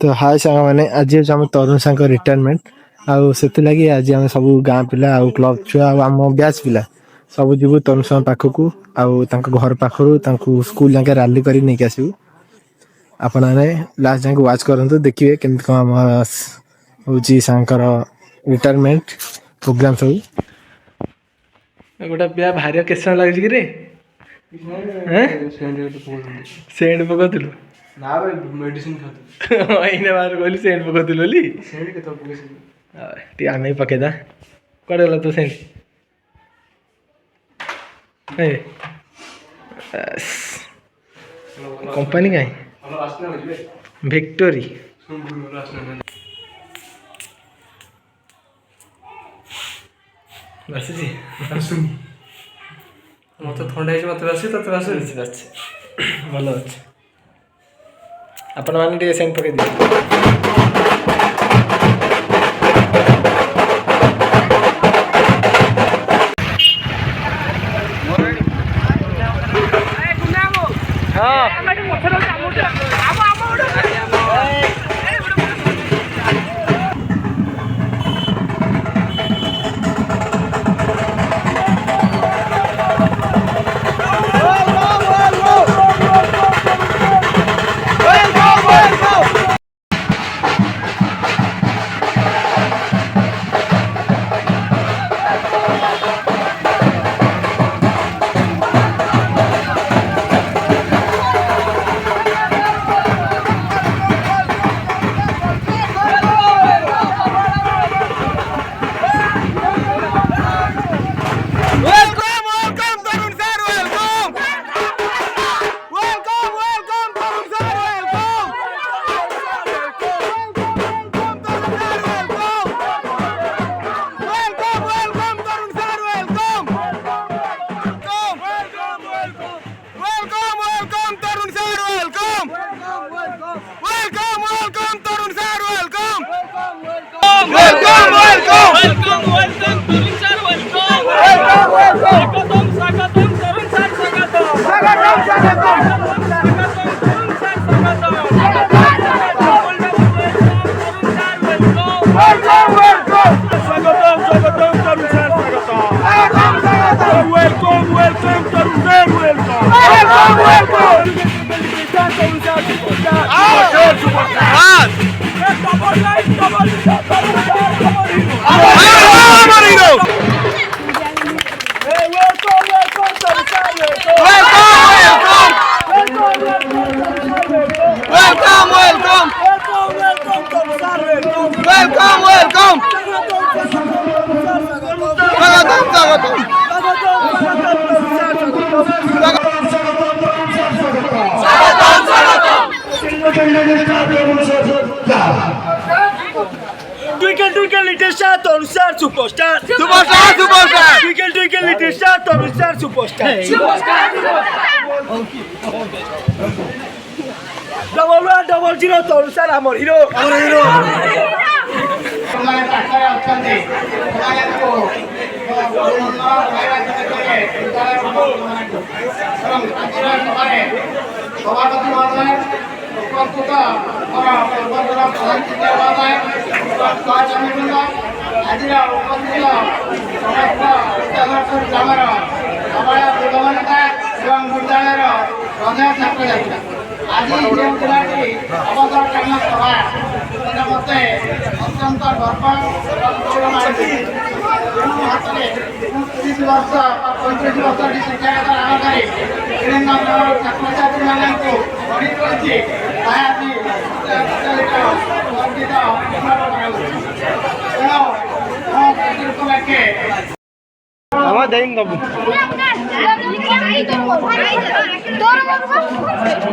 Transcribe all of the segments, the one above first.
तो हाय सांग मैंने आज आम तरुण सांग रिटायरमेंट आउ से लगी आज आम सब गाँ पिला आउ क्लब छुआ आम ब्याच पिला सब जीवु तरुण सांग पाखक आउ घर पाखु स्कूल जाके राली कर नहीं आसबू आपण मैंने लास्ट जाके वाच करूँ देखिए केमती कौन हूँ सांकर रिटायरमेंट प्रोग्राम सब गोटे पिया भारी केत समय लगे कि सेंट पकाउलु ना भाई मेडिसिन खाते इने बाहर कहली सेंट पकाउलु बोली सेंट के तो पकेसी टी आमे पकेदा कुआडे गला तो सेंट ए कंपनी काई हम रास्ते में ଯିବେ विक्टोरी सुन रास्ते में बस जी सुन मत थंडा है मत रास्ते तो रास्ते भल अच्छे आपण मैंने टे सेंट पकई दिए Twinkle little star, Tony Star superstar. Twinkle little star, Tony Star superstar. Double 100 Tony Star our hero. आज जो पिलाटी अवसर करना सभा मत अत्यंत गर्व हाथ में 30 वर्ष 35 वर्ष शिक्षागत लाभ कर छात्र छात्री मानक गढ़ी तोड़ी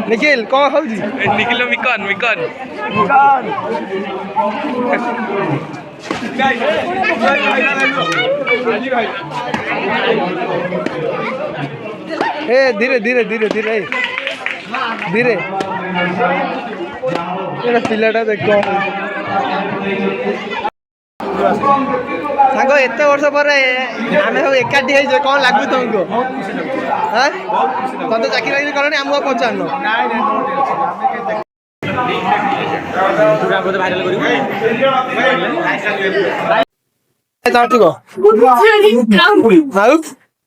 निखिल कौन खाऊ निखिल मिकन ए धीरे धीरे धीरे धीरे धीरे पिलाटा देख सांग एत वर्ष पर आम सब एकाठी है कौन लगू तुमको हाँ तुम तो चाकरी बाकरी कल आमको पचार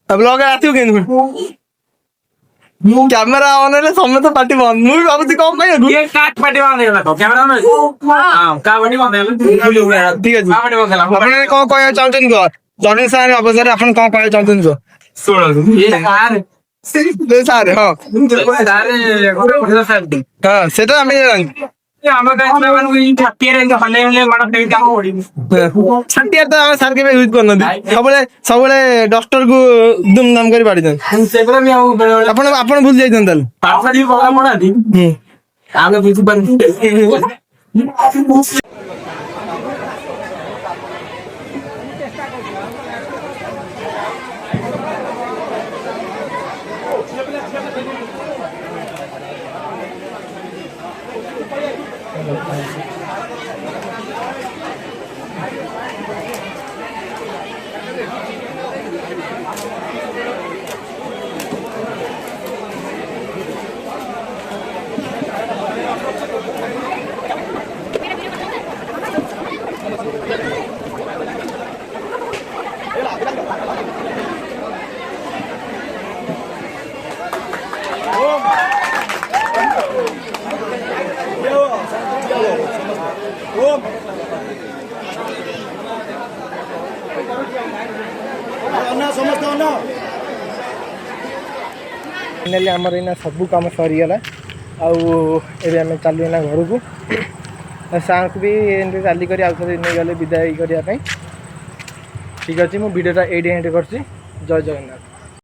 ବ୍ଲଗ ଆସିବ କେମିତି କ୍ୟାମେରା ଅନ୍ ହେଲେ ସମସ୍ତ ପାଟି ବନ୍ଦ ମୁଁ ବି ଭାବୁଛି କଣ କହିବାକୁ ଠିକ ଅଛି ଆପଣ କଣ କହିବାକୁ ଚାହୁଁଛନ୍ତି କୁହ ଜଗନ୍ ସାର୍ ଅବସରରେ ଆପଣ କଣ କହିବାକୁ ଚାହୁଁଛନ୍ତି କୁହ ସାର୍ ହଁ ହଁ ସେଟା ଆମେ ଛାଟିଆ ତ ଆମେ ସାର୍ କେବେ ୟୁଜ କରୁନାହାନ୍ତି ସବୁବେଳେ ଡଷ୍ଟର କୁ ଦୁମ ଦାମ କରି ବାଡିଛନ୍ତି ଆପଣ ଭୁଲି ଯାଇଛନ୍ତି ତାହେଲେ फाइनाली आमर एना सब कम सरीगला आए आम चलू ना घर को सार को भी राली कर नहीं गले विदाई करने ठीक अच्छे मुझे भिडियोटा ये एंड कर जय जगन्नाथ।